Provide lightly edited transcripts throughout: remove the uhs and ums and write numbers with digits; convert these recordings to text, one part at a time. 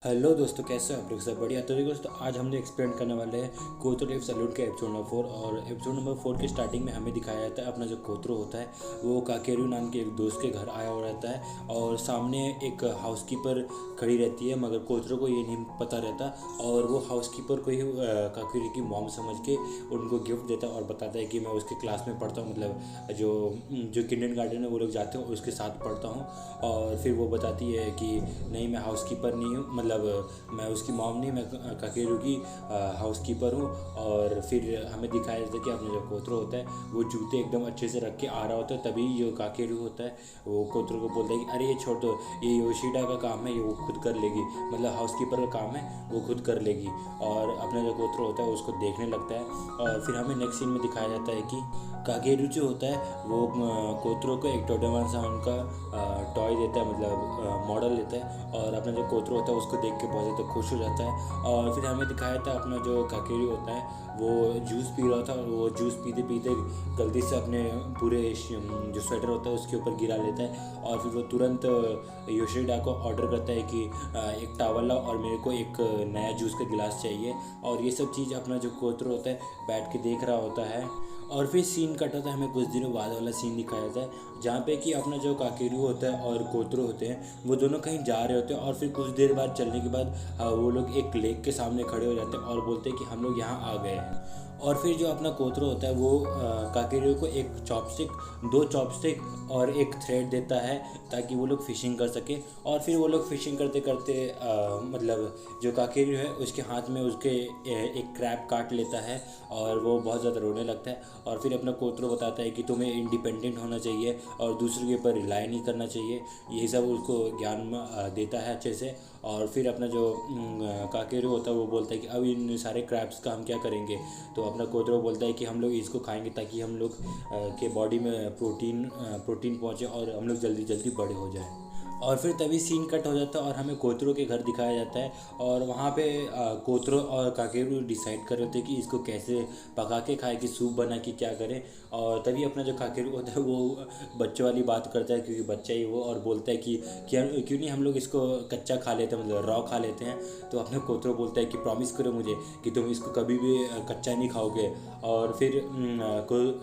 Hello दोस्तों, कैसे हो आप लोग? सब बढ़िया। तो देखो दोस्तों, आज हम लोग एक्सप्लेन करने वाले हैं कोतरो टिप्स सैल्यूट के एपिसोड नंबर 4। और एपिसोड नंबर 4 के स्टार्टिंग में हमें दिखाया जाता है अपना जो कोतरो होता है वो काकेरू नाम के एक दोस्त के घर आया हुआ रहता है और सामने एक हाउसकीपर खड़ी रहती है, मगर कोतरो को ये नहीं पता रहता और वो हाउसकीपर को ही काकेरू की मॉम समझ के उनको गिफ्ट देता है और बताता है कि मैं उसके क्लास में पढ़ता हूँ, मतलब जो जो किंडरगार्टन में वो लोग जाते हैं उसके साथ पढ़ता हूँ। और फिर वो बताती है कि नहीं, मैं हाउसकीपर नहीं हूँ, मतलब मैं उसकी मॉम नहीं, मैं काकेरू की हाउसकीपर हूँ। और फिर हमें दिखाया जाता है कि अपना जो कोतरो होता है वो जूते एकदम अच्छे से रख के आ रहा होता है, तभी जो काकेरू होता है वो कोतरो को बोलता है कि अरे ये छोड़ दो, ये योशिडा का काम है, ये वो खुद कर लेगी, मतलब हाउसकीपर का काम है, वो खुद कर लेगी। और अपना जो कोतरो होता है उसको देखने लगता है। और फिर हमें नेक्स्ट सीन में दिखाया जाता है कि कागेरू जो होता है वो कोतरो को एक डोरेमोन सा उनका टॉय देता है, मतलब मॉडल देता है। और अपना जो कोतरो होता है उसको देख के बहुत ज़्यादा खुश हो जाता है। और फिर हमें दिखाया था अपना जो काकेरू होता है वो जूस पी रहा था और वो जूस पीते पीते गलती से अपने पूरे जो स्वेटर होता है उसके ऊपर गिरा लेता है। और फिर वो तुरंत योशिडा को ऑर्डर करता है कि एक टावल लाओ और मेरे को एक नया जूस का गिलास चाहिए। और ये सब चीज़ अपना जो कोतरो होता है बैठ के देख रहा होता है। और फिर सीन कट होता है, हमें कुछ दिनों बाद वाला सीन दिखाया जाता है जहाँ पे कि अपना जो काकेरू होता है और कोतरो होते हैं वो दोनों कहीं जा रहे होते हैं। और फिर कुछ देर बाद चलने के बाद वो लोग एक लेक के सामने खड़े हो जाते हैं और बोलते हैं कि हम लोग यहाँ आ गए हैं। और फिर जो अपना कोतरो होता है वो काकेरू को एक चॉपस्टिक, दो चॉपस्टिक और एक थ्रेड देता है ताकि वो लोग फ़िशिंग कर सके। और फिर वो लोग फ़िशिंग करते करते मतलब जो काकेरू है उसके हाथ में उसके एक क्रैब काट लेता है और वो बहुत ज़्यादा रोने लगता है। और फिर अपना कोतरो बताता है कि तुम्हें इंडिपेंडेंट होना चाहिए और दूसरों के ऊपर रिलाई नहीं करना चाहिए, ये सब उसको ज्ञान देता है अच्छे से। और फिर अपना जो काकेरू होता है वो बोलता है कि अब इन सारे क्रैब्स का हम क्या करेंगे। तो अपना कोतरो बोलता है कि हम लोग इसको खाएंगे ताकि हम लोग के बॉडी में प्रोटीन पहुँचे और हम लोग जल्दी जल्दी बड़े हो जाए। और फिर तभी सीन कट हो जाता है और हमें कोतरो के घर दिखाया जाता है। और वहाँ पे कोतरो और काकेरू डिसाइड कर रहे थे कि इसको कैसे पका के खाए, कि सूप बना के क्या करें। और तभी अपना जो काकेरू होता है वो बच्चों वाली बात करता है, क्योंकि बच्चा ही वो, और बोलता है कि क्यों नहीं हम लोग इसको कच्चा खा लेते हैं, मतलब रॉ खा लेते हैं। तो अपना कोतरो बोलता है कि प्रॉमिस करो मुझे कि तुम इसको कभी भी कच्चा नहीं खाओगे। और फिर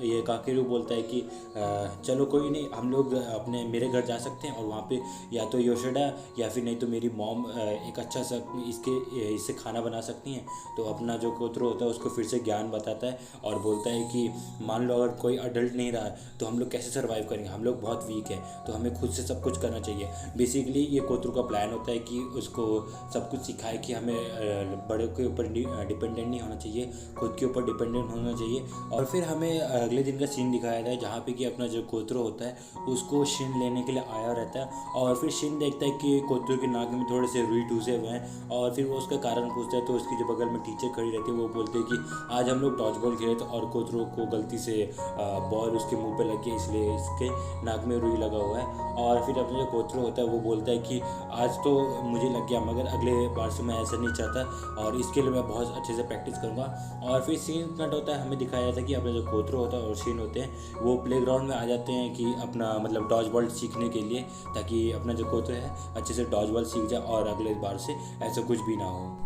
ये काकेरू बोलता है कि चलो कोई नहीं, हम लोग अपने मेरे घर जा सकते हैं और वहाँ पे या तो योशिडा या फिर नहीं तो मेरी मॉम एक अच्छा सा इससे खाना बना सकती हैं। तो अपना जो कोतरो होता है उसको फिर से ज्ञान बताता है और बोलता है कि मान लो अगर कोई अडल्ट नहीं रहा तो हम लोग कैसे सर्वाइव करेंगे, हम लोग बहुत वीक हैं, तो हमें खुद से सब कुछ करना चाहिए। बेसिकली ये कोतरो का प्लान होता है कि उसको सब कुछ सिखाए कि हमें बड़े के ऊपर डिपेंडेंट नहीं होना चाहिए, खुद के ऊपर डिपेंडेंट होना चाहिए। और फिर हमें अगले दिन का सीन दिखाया जाए जहाँ पे कि अपना जो कोतरो होता है उसको शिन लेने के लिए आया रहता है। और फिर शिन देखता है कि कोतरो के नाक में थोड़े से रुई टूसे हुए हैं और फिर वो उसका कारण पूछता है। तो उसकी जो बगल में टीचर खड़ी रहती है वो बोलते हैं कि आज हम लोग डॉज बॉल खेले थे और कोतरो को गलती से बॉल उसके मुंह पे लग गया, इसलिए इसके नाक में रुई लगा हुआ है। और फिर अपना जो कोतरो होता है वो बोलता है कि आज तो मुझे लग गया, मगर अगले बार से मैं ऐसा नहीं चाहता और इसके लिए मैं बहुत अच्छे से प्रैक्टिस करूँगा। और फिर सीन कट होता है, हमें दिखाया जाता है कि अपना जो कोतरो होता है और शिन होते हैं वो प्लेग्राउंड में आ जाते हैं कि अपना मतलब डॉज बॉल सीखने के लिए, ताकि अपना जो कोतरो है अच्छे से डॉज बॉल सीख जाए और अगले बार से ऐसा कुछ भी ना हो।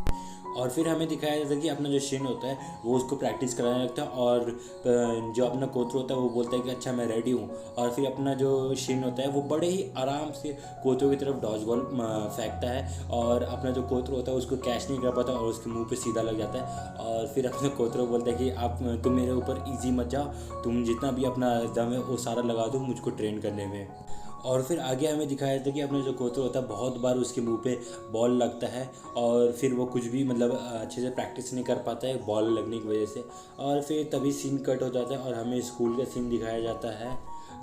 और फिर हमें दिखाया जाता है कि अपना जो शिन होता है वो उसको प्रैक्टिस कराने लगता है और जो अपना कोतरो होता है वो बोलता है कि अच्छा मैं रेडी हूँ। और फिर अपना जो शिन होता है वो बड़े ही आराम से कोतरो की तरफ डॉज बॉल फेंकता है और अपना जो कोतरो होता है उसको कैच नहीं कर पाता और उसके मुंह पे सीधा लग जाता है। और फिर अपना कोतरो बोलता है कि तुम मेरे ऊपर ईजी मत जाओ, तुम जितना भी अपना दम है वो सारा लगा दो मुझको ट्रेन करने में। और फिर आगे हमें दिखाया जाता है कि अपना जो कोतरो होता है बहुत बार उसके मुंह पे बॉल लगता है और फिर वो कुछ भी मतलब अच्छे से प्रैक्टिस नहीं कर पाता है बॉल लगने की वजह से। और फिर तभी सीन कट हो जाता है और हमें स्कूल का सीन दिखाया जाता है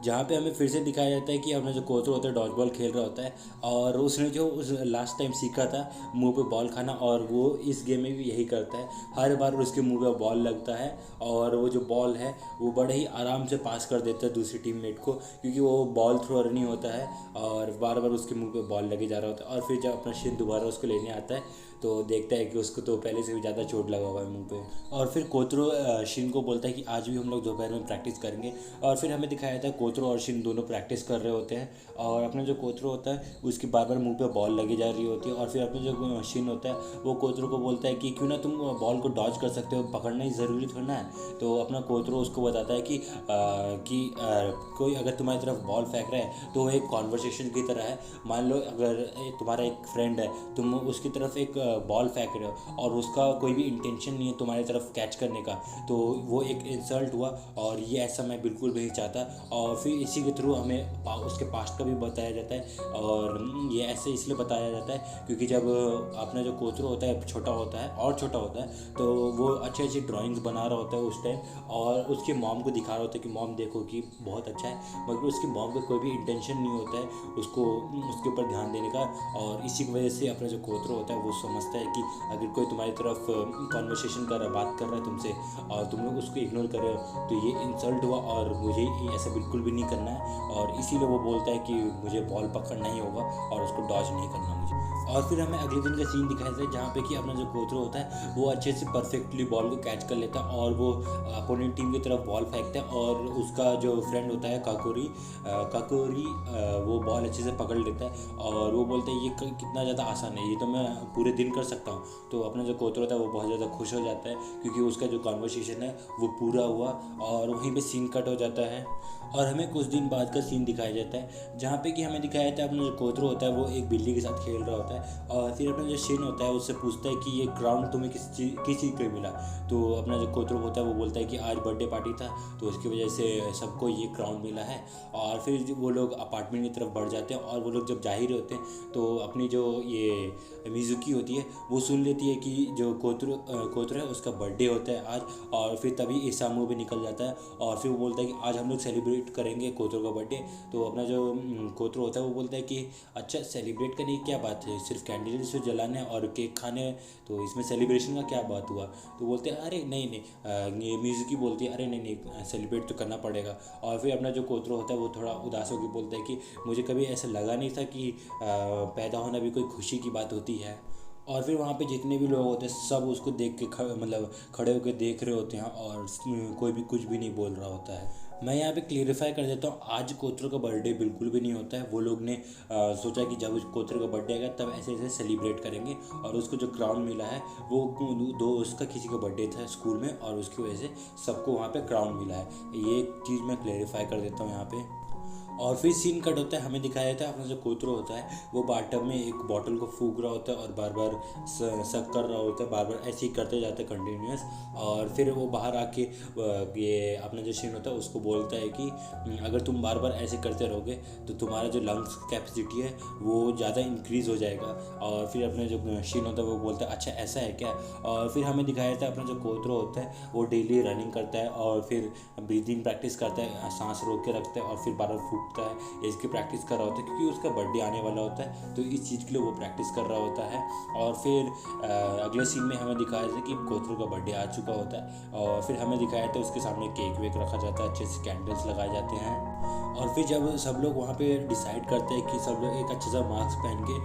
जहाँ पे हमें फिर से दिखाया जाता है कि अपना जो कोतरो होता है डॉज बॉल खेल रहा होता है और उसने जो उस लास्ट टाइम सीखा था मुंह पे बॉल खाना, और वो इस गेम में भी यही करता है। हर बार उसके मुंह पे बॉल लगता है और वो जो बॉल है वो बड़े ही आराम से पास कर देता है दूसरी टीममेट को, क्योंकि वो बॉल थ्रोअर नहीं होता है और बार बार उसके मुंह पे बॉल लगे जा रहा होता है। और फिर जब अपना शिन दोबारा उसको लेने आता है तो देखता है कि उसको तो पहले से भी ज़्यादा चोट लगा हुआ है मुंह पे। और फिर कोतरो शिन को बोलता है कि आज भी हम लोग दोपहर में प्रैक्टिस करेंगे। और फिर हमें दिखाया जाता है कोतरो और शिन दोनों प्रैक्टिस कर रहे होते हैं और अपना जो कोतरो होता है उसकी बार बार मुंह पे बॉल लगी जा रही होती है और फिर अपना जो शिन होता है वो कोतरो को बोलता है कि क्यों ना तुम बॉल को डॉज कर सकते हो, पकड़ना ही ज़रूरी थोड़ा है। तो अपना कोतरो उसको बताता है कि कोई अगर तुम्हारी तरफ बॉल फेंक रहा है तो वो एक कॉन्वर्सेशन की तरह है। मान लो अगर तुम्हारा एक फ्रेंड है, तुम उसकी तरफ एक बॉल फेंक रहे हो और उसका कोई भी इंटेंशन नहीं है तुम्हारी तरफ कैच करने का, तो वो एक इंसल्ट हुआ और ये ऐसा मैं बिल्कुल भी नहीं चाहता। और फिर इसी के थ्रू हमें उसके पास्ट का भी बताया जाता है और ये ऐसे इसलिए बताया जाता है क्योंकि जब अपना जो कोतरो होता है छोटा होता है और छोटा होता है तो वो अच्छी अच्छी ड्राइंग्स बना रहा होता है उस टाइम और उसकी मॉम को दिखा रहा होता है कि मॉम देखो कि बहुत अच्छा है, मगर उसकी मॉम को कोई भी इंटेंशन नहीं होता है उसको उसके ऊपर ध्यान देने का। और इसी की वजह से अपना जो कोतरो होता है वो समझता है कि अगर कोई तुम्हारी तरफ कॉन्वर्सेशन कर रहा है, बात कर रहा है तुमसे और तुम लोग उसको इग्नोर कर रहे हो तो ये इंसल्ट हुआ और मुझे ऐसा बिल्कुल भी नहीं करना है। और इसीलिए वो बोलता है कि मुझे बॉल पकड़ना ही होगा और उसको डॉज नहीं करना मुझे। और फिर हमें अगले दिन का सीन दिखाया जाता है जहाँ पे कि अपना जो कोतरो होता है वो अच्छे से परफेक्टली बॉल को कैच कर लेता है और वो अपोनेंट टीम की तरफ बॉल फेंकता है और उसका जो फ्रेंड होता है काकोरी वो बॉल अच्छे से पकड़ लेता है और वो बोलता है ये कितना ज़्यादा आसान है, ये तो मैं पूरे दिन कर सकता हूँ। तो अपना जो कोतरो होता है वो बहुत ज़्यादा खुश हो जाता है क्योंकि उसका जो कॉन्वर्सेशन है वो पूरा हुआ और वहीं पे सीन कट हो जाता है। और हमें कुछ दिन बाद का सीन दिखाया जाता है जहाँ पे कि हमें दिखाया जाता है अपना जो कोतरो होता है वो एक बिल्ली के साथ खेल रहा होता है और फिर अपना जो शिन होता है उससे पूछता है कि ये क्राउन तुम्हें किस चीज़ को मिला। तो अपना जो कोतरो होता है वो बोलता है कि आज बर्थडे पार्टी था तो उसकी वजह से सबको ये क्राउन मिला है। और फिर वो लोग अपार्टमेंट की तरफ बढ़ जाते हैं और वो लोग जब जा ही रहे होते हैं तो अपनी जो ये मिजुकी होती है वो सुन लेती है कि जो कोतरो है उसका बर्थडे होता है आज। और फिर तभी इसामू भी निकल जाता है और फिर वो बोलता है कि आज हम लोग सेलिब्रेट करेंगे कोतरो का बर्थडे। तो अपना जो कोतरो होता है वो बोलता है कि अच्छा सेलिब्रेट करने की क्या बात है, सिर्फ कैंडल्स जलाने और केक खाने, तो इसमें सेलिब्रेशन का क्या बात हुआ। तो बोलते हैं अरे नहीं ये मिजुकी बोलती है अरे नहीं सेलिब्रेट तो करना पड़ेगा। और फिर अपना जो कोतरो होता है वो थोड़ा उदास होकर बोलता है कि मुझे कभी ऐसा लगा नहीं था कि पैदा होना भी कोई खुशी की बात होती है। और फिर वहाँ पे जितने भी लोग होते हैं सब उसको देख के खड़े होकर देख रहे होते हैं और कोई भी कुछ भी नहीं बोल रहा होता है। मैं यहाँ पे क्लियरिफाई कर देता हूँ, आज कोतरो का बर्थडे बिल्कुल भी नहीं होता है। वो लोग ने सोचा कि जब उस कोतरो का बर्थडे आएगा तब ऐसे ऐसे सेलिब्रेट करेंगे और उसको जो क्राउन मिला है वो उसका किसी का बर्थडे था स्कूल में और उसकी वजह से सबको वहाँ पे क्राउन मिला है। ये एक चीज़ मैं क्लियरिफाई कर देता हूँ यहाँ पे। और फिर सीन कट होता है, हमें दिखाया जाता है अपना जो कोतरो होता है वो बाटब में एक बॉटल को फूंक रहा होता है और बार बार सक कर रहा होता है, बार बार ऐसे ही करते जाते हैं कंटिन्यूस। और फिर वो बाहर आके ये अपना जो शीन होता है उसको बोलता है कि अगर तुम बार बार ऐसे करते रहोगे तो तुम्हारा जो लंग्स कैपेसिटी है वो ज़्यादा इंक्रीज़ हो जाएगा। और फिर अपना जो शीन होता है वो बोलता है अच्छा ऐसा है क्या। और फिर हमें दिखाया जाता है अपना जो कोतरो होता है वो डेली रनिंग करता है और फिर ब्रीदिंग प्रैक्टिस करता है, सांस रोक के रखता है और फिर बार बार फूकता है। इसकी प्रैक्टिस कर रहा होता है क्योंकि उसका बर्थडे आने वाला होता है तो इस चीज़ के लिए वो प्रैक्टिस कर रहा होता है। और फिर अगले सीन में हमें दिखाया जाता है कि कोतरो का बर्थडे आ चुका होता है और फिर हमें दिखाया जाता है उसके सामने केक वेक रखा जाता है, अच्छे से कैंडल्स लगाए जाते हैं। और फिर जब सब लोग वहाँ पे डिसाइड करते हैं कि सब लोग एक अच्छा सा मास्क पहन के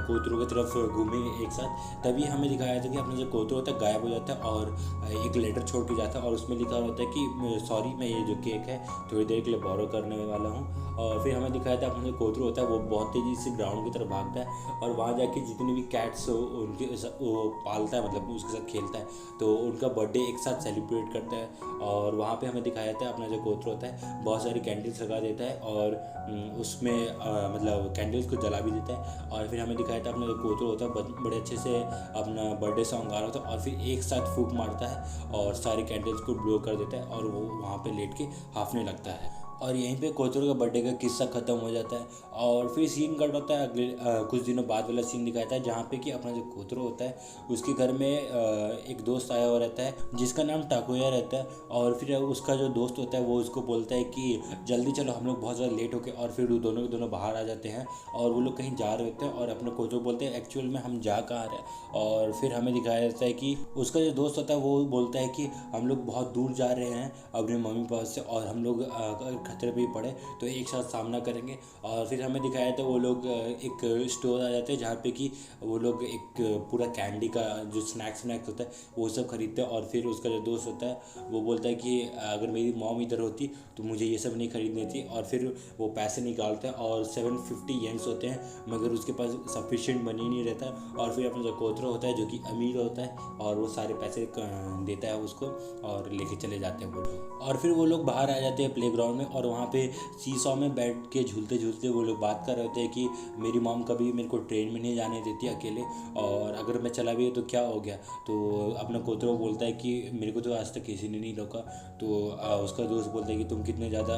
कोतरो की तरफ घूमेंगे एक साथ, तभी हमें दिखाया जाता है कि अपना जो कोतरो होता है गायब हो जाता है और एक लेटर छोड़ के जाता है और उसमें लिखा होता है कि सॉरी मैं ये जो केक है थोड़ी देर के लिए बोरो करने वाला हूँ। और फिर हमें दिखाया था अपना जो कोतरो होता है वो बहुत तेज़ी से ग्राउंड की तरफ भागता है और वहाँ जाके जितनी भी कैट्स उनके वो पालता है, मतलब उसके साथ खेलता है, तो उनका बर्थडे एक साथ सेलिब्रेट करता है। और वहाँ पे हमें दिखाया जाता है अपना जो कोतरो होता है बहुत सारी कैंडल्स लगा देता है और उसमें मतलब कैंडल्स को जला भी देता है। और फिर हमें दिखाया था अपना जो कोतरो होता है बड़े अच्छे से अपना बर्थडे सॉन्ग गा रहा होता है और फिर एक साथ फूंक मारता है और सारी कैंडल्स को ब्लो कर देता है और वो वहाँ पे लेट के हाफने लगता है। और यहीं पे कोतरो का बर्थडे का किस्सा ख़त्म हो जाता है। और फिर सीन कट होता है अगले कुछ दिनों बाद वाला सीन दिखाता है जहाँ पे कि अपना जो कोतरो होता है उसके घर में एक दोस्त आया हुआ रहता है जिसका नाम टाकोया रहता है। और फिर उसका जो दोस्त होता है वो उसको बोलता है कि जल्दी चलो हम लोग बहुत ज़्यादा लेट हो गए। और फिर वो दोनों के दोनों बाहर आ जाते हैं और वो लोग कहीं जा रहे होते हैं और अपने कोतरो बोलते हैं एक्चुअल में हम जा कहाँ रहे हैं। और फिर हमें दिखाया जाता है कि उसका जो दोस्त होता है वो बोलता है कि हम लोग बहुत दूर जा रहे हैं अपने मम्मी पापा से और हम लोग खतरे भी पड़े तो एक साथ सामना करेंगे। और फिर हमें दिखाया था वो लोग एक स्टोर आ जाते हैं जहाँ पे कि वो लोग एक पूरा कैंडी का जो स्नैक्स होता है वो सब खरीदते हैं। और फिर उसका जो दोस्त होता है वो बोलता है कि अगर मेरी मॉम इधर होती तो मुझे ये सब नहीं खरीदनी थी। और फिर वो पैसे निकालता है और 750 येन्स होते हैं, मगर उसके पास सफिशिएंट मनी नहीं रहता। और फिर अपना जो कोतरो होता है जो कि अमीर होता है और वो सारे पैसे देता है उसको और लेके चले जाते हैं वो लोग। और फिर वो लोग बाहर आ जाते हैं प्लेग्राउंड में और वहाँ पे सीसॉ में बैठ के झूलते झूलते वो लोग बात कर रहे होते हैं कि मेरी मॉम कभी मेरे को ट्रेन में नहीं जाने देती अकेले, और अगर मैं चला भी तो क्या हो गया। तो अपना कोतरो बोलता है कि मेरे को तो आज तक किसी ने नहीं रोका। तो उसका दोस्त बोलता है कि तुम कितने ज़्यादा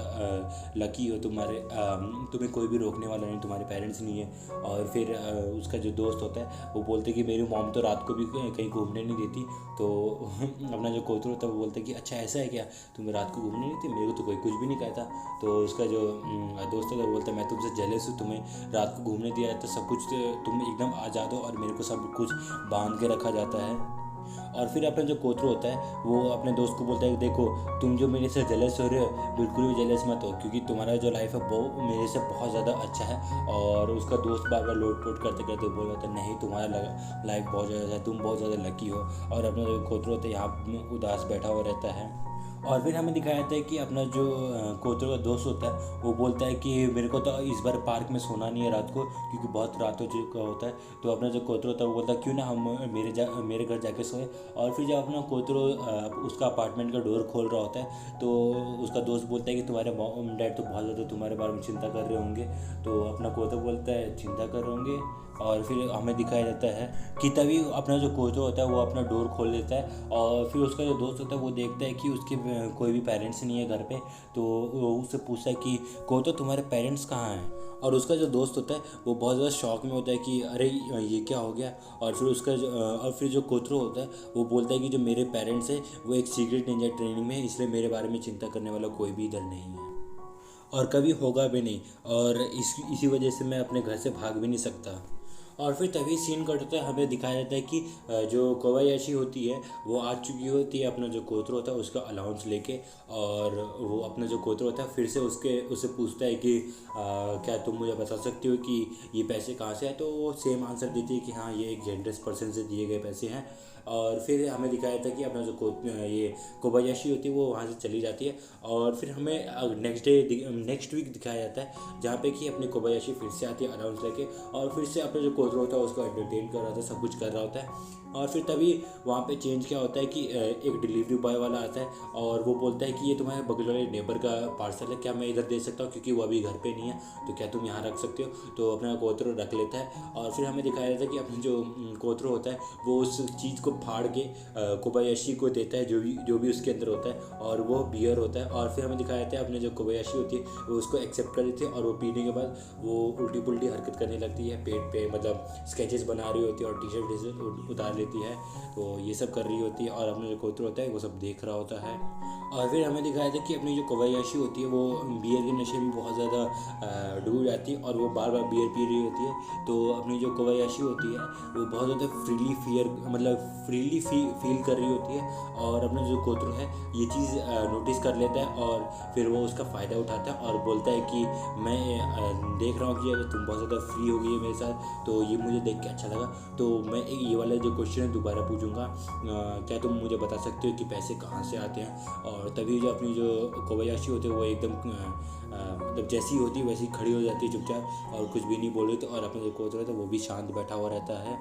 लकी हो, तुम्हें कोई भी रोकने वाला नहीं, तुम्हारे पेरेंट्स नहीं है। और फिर उसका जो दोस्त होता है वो बोलते हैं कि मेरी मॉम तो रात को भी कहीं घूमने नहीं देती। तो अपना जो कोतरो होता है वो बोलता है कि अच्छा ऐसा है क्या, तुम्हें रात को घूमने नहीं थी, मेरे को तो कोई कुछ भी नहीं कहता। तो उसका जो दोस्त होता है वो बोलता है मैं तुमसे जेलस हूँ, तुम्हें रात को घूमने दिया जाता, सब कुछ तुम एकदम आज़ाद हो और मेरे को सब कुछ बांध के रखा जाता है। और फिर अपना जो कोतरो होता है वो अपने दोस्त को बोलता है कि देखो तुम जो मेरे से जेलस हो रहे हो बिल्कुल भी जेलस मत हो, क्योंकि तुम्हारा जो लाइफ है वो मेरे से बहुत ज़्यादा अच्छा है। और उसका दोस्त बार बार लोट पोट करते करते बोल रहा था नहीं तुम्हारा लाइफ बहुत ज़्यादा है, तुम बहुत ज़्यादा लकी हो। और अपना जो कोतरो होता है यहाँ उदास बैठा हुआ रहता है। और फिर हमें दिखाया जाता है कि अपना जो कोतरो का दोस्त होता है वो बोलता है कि मेरे को तो इस बार पार्क में सोना नहीं है रात को, क्योंकि बहुत रात हो चुका होता है। तो अपना जो कोतरो होता है वो बोलता है क्यों ना हम मेरे घर जाके सोए। और फिर जब अपना कोतरो उसका अपार्टमेंट का डोर खोल रहा होता है तो उसका दोस्त बोलता है कि तुम्हारे मॉम डैड तो बहुत ज़्यादा तुम्हारे बारे में चिंता कर रहे होंगे। तो अपना कोतरो बोलता है चिंता कर रहे होंगे। और फिर हमें दिखाया जाता है कि तभी अपना जो कोतरो होता है वो अपना डोर खोल देता है। और फिर उसका जो दोस्त होता है वो देखता है कि उसके कोई भी पेरेंट्स नहीं है घर पे। तो वो उससे पूछता है कि कोतरो तुम्हारे पेरेंट्स कहाँ हैं। और उसका जो दोस्त होता है वो बहुत ज़्यादा शॉक में होता है कि अरे ये क्या हो गया। और फिर जो कोतरो होता है वो बोलता है कि जो मेरे पेरेंट्स हैं वो एक सीक्रेट निंजा ट्रेनिंग में है, इसलिए मेरे बारे में चिंता करने वाला कोई भी इधर नहीं है और कभी होगा भी नहीं। और इसी वजह से मैं अपने घर से भाग भी नहीं सकता। और फिर तभी सीन कट होता है, हमें दिखाया जाता है कि जो कोबायाशी होती है वो आ चुकी होती है अपना जो कोतरो होता है उसका अलाउंस लेके। और वो अपना जो कोतरो होता है फिर से उससे पूछता है कि क्या तुम मुझे बता सकती हो कि ये पैसे कहाँ से हैं। तो वो सेम आंसर देती है कि हाँ ये एक जेनरस पर्सन से दिए गए पैसे हैं। और फिर हमें दिखाया था कि अपना जो ये कोबायाशी होती है वो वहाँ से चली जाती है। और फिर हमें नेक्स्ट वीक दिखाया जाता है जहाँ पे कि अपनी कोबायाशी फिर से आती है अनाउंस लेके और फिर से अपना जो कोतरो होता है उसको एंटरटेन कर रहा होता है, सब कुछ कर रहा होता है। और फिर तभी वहाँ पे चेंज क्या होता है कि एक डिलीवरी बॉय वाला आता है और वो बोलता है कि ये तुम्हारे बगल वाले नेबर का पार्सल है, क्या मैं इधर दे सकता हूँ, क्योंकि वो अभी घर पे नहीं है, तो क्या तुम यहाँ रख सकते हो। तो अपना कोतरो रख लेता है। और फिर हमें दिखाया जाता है कि अपना जो कोतरो होता है वो उस चीज़ को फाड़ के कोबायाशी को देता है, जो भी उसके अंदर होता है, और वो बियर होता है। और फिर हमें दिखाया जाता है अपने जो कोबायाशी होती है वो उसको एक्सेप्ट कर लेती है और वो पीने के बाद वो उल्टी पुल्टी हरकत करने लगती है, पेट पे मतलब स्केचेस बना रही होती है और टी शर्ट उतार लेती है। तो ये सब कर रही होती है और अपना जो कोतरो होता है वो सब देख रहा होता है। और फिर हमें दिखाया था कि अपनी जो कोबायाशी होती है वो बियर के नशे में बहुत ज़्यादा डूब जाती है और वो बार बार बियर पी रही होती है। तो अपनी जो कोबायाशी होती है वो बहुत ज़्यादा फ्रीली फील कर रही होती है। और अपना जो कोतरो है ये चीज़ नोटिस कर लेता है और फिर वो उसका फ़ायदा उठाता है और बोलता है कि मैं देख रहा हूँ कि अगर तुम बहुत ज़्यादा फ्री हो गई है मेरे साथ, तो ये मुझे देख के अच्छा लगा, तो मैं ये वाला जो क्वेश्चन है दोबारा पूछूंगा, क्या तुम मुझे बता सकते हो कि पैसे कहाँ से आते हैं। और तभी जो अपनी जो कोबायाशी होती है वो एकदम मतलब जैसी होती है वैसी खड़ी हो जाती है चुपचाप और कुछ भी नहीं बोल रही। तो और अपना जो कोतरो है तो वो भी शांत बैठा हुआ रहता है।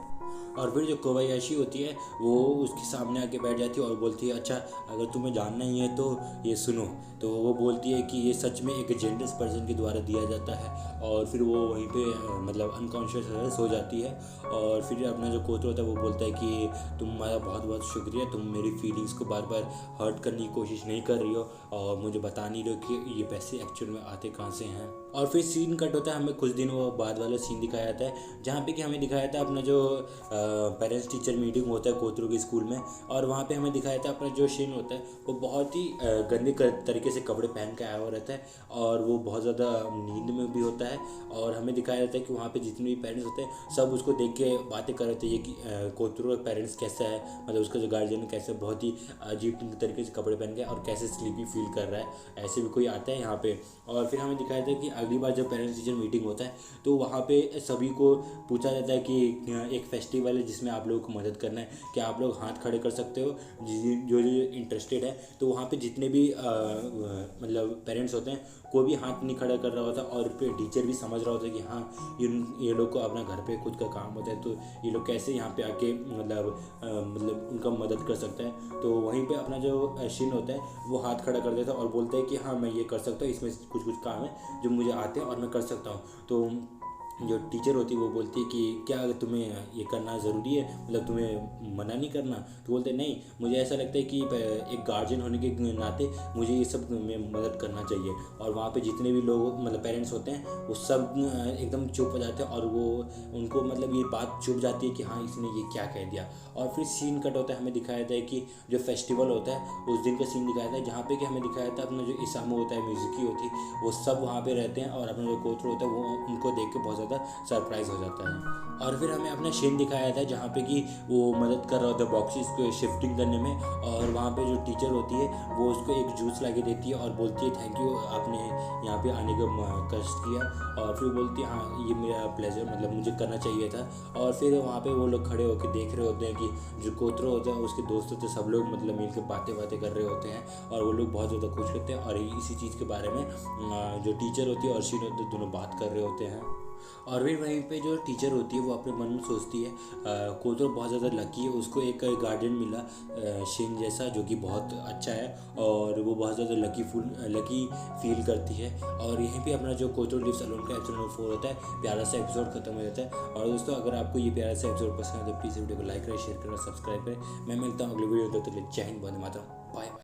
और फिर जो कोबायाशी होती है वो उसके सामने आके बैठ जाती है और बोलती है अच्छा अगर तुम्हें जानना ही है तो ये सुनो। तो वो बोलती है कि ये सच में एक जेंडरस पर्सन के द्वारा दिया जाता है। और फिर वो वहीं पे मतलब अनकॉन्शियस हो जाती है। और फिर अपना जो कोतरो होता है वो बोलता है कि तुम्हारा बहुत बहुत शुक्रिया, तुम मेरी फीलिंग्स को बार बार हर्ट करने की कोशिश नहीं कर रही हो और मुझे बता नहीं रहे हो कि ये पैसे एक्चुअल में आते कहाँ से हैं। और फिर सीन कट होता है, हमें कुछ दिन वो बाद वाला सीन दिखाया जाता है जहाँ पे कि हमें दिखाया था अपना जो पेरेंट्स टीचर मीटिंग होता है कोतरू के स्कूल में। और वहाँ पे हमें दिखाया था अपना जो शिन होता है वो बहुत ही गंदे तरीके से कपड़े पहन के आया हुआ रहता है और वो बहुत ज़्यादा नींद में भी होता है। और हमें दिखाया जाता है कि वहाँ पे जितने भी पेरेंट्स होते हैं सब उसको देख के बातें कर रहे थे ये कि कोतरू का पेरेंट्स कैसा है, मतलब उसका जो गार्जियन कैसे बहुत ही अजीब तरीके से कपड़े पहन के और कैसे स्लीपी फील कर रहा है, ऐसे भी कोई आता है यहाँ पे। और फिर हमें दिखाया था कि अगली बार जब पेरेंट्स टीचर मीटिंग होता है तो वहाँ पे सभी को पूछा जाता है कि एक फेस्टिवल है जिसमें आप लोगों को मदद करना है, क्या आप लोग हाथ खड़े कर सकते हो जो जो इंटरेस्टेड है। तो वहाँ पे जितने भी मतलब पेरेंट्स होते हैं कोई भी हाथ नहीं खड़ा कर रहा होता और फिर टीचर भी समझ रहा होता है कि हाँ ये लोग को अपना घर पे खुद का काम होता है तो ये लोग कैसे यहाँ पे आके मतलब उनका मदद कर सकता है। तो वहीं पे अपना जो शिन होता है वो हाथ खड़ा कर देता है और बोलता है कि हाँ मैं ये कर सकता हूँ, इसमें कुछ कुछ काम है जो मुझे आते हैं और मैं कर सकता हूँ। तो जो टीचर होती है वो बोलती है कि क्या तुम्हें ये करना ज़रूरी है, मतलब तुम्हें मना नहीं करना। तो बोलते हैं नहीं, मुझे ऐसा लगता है कि एक गार्जियन होने के नाते मुझे ये सब में मदद करना चाहिए। और वहाँ पे जितने भी लोग मतलब पेरेंट्स होते हैं वो सब एकदम चुप हो जाते हैं और वो उनको मतलब ये बात चुप जाती है कि हाँ इसने ये क्या कह दिया। और फिर सीन कट होता है, हमें दिखाया जाता है कि जो फेस्टिवल होता है उस दिन का सीन दिखाया जाता है जहाँ पे कि हमें दिखाया जाता है अपना जो इसामू होता है, म्यूजिकी होती है, वो सब वहाँ पे रहते हैं और अपना जो कोतरू होता है वो उनको देख के बहुत ज़्यादा सरप्राइज हो जाता है। और फिर हमें अपना शिन दिखाया था जहाँ पे कि वो मदद कर रहा होता है बॉक्सेस को शिफ्टिंग करने में। और वहाँ पे जो टीचर होती है वो उसको एक जूस ला के देती है और बोलती है थैंक यू आपने यहाँ पे आने का कष्ट किया। और फिर बोलती है हाँ ये मेरा प्लेजर, मतलब मुझे करना चाहिए था। और फिर वहाँ पे वो लोग खड़े होकर देख रहे होते हैं कि जो कोतरो होता है उसके दोस्त होते हैं सब लोग मतलब मिल के बातें कर रहे होते हैं और वो लोग बहुत ज़्यादा खुश होते हैं। और इसी चीज़ के बारे में जो टीचर होती है और शिन होते हैं दोनों बात कर रहे होते हैं। और फिर वहीं पे जो टीचर होती है वो अपने मन में सोचती है कोतरो बहुत ज़्यादा लकी है, उसको एक गार्डियन मिला शिन जैसा जो कि बहुत अच्छा है और वो बहुत ज़्यादा लकी फील करती है। और यहीं पे अपना जो कोतरो लिव्स अलोन का एपिसोड नंबर 4 होता है प्यारा सा एपिसोड खत्म हो जाता है। और दोस्तों अगर आपको ये प्यारा सा एपिसोड पसंद है तो प्लीज़ वीडियो को लाइक करें, शेयर करें, सब्सक्राइब करें। मैं मिलता हूँ अगले वीडियो, तब तक जय हिंद, वंदे मातरम, बाय बाय।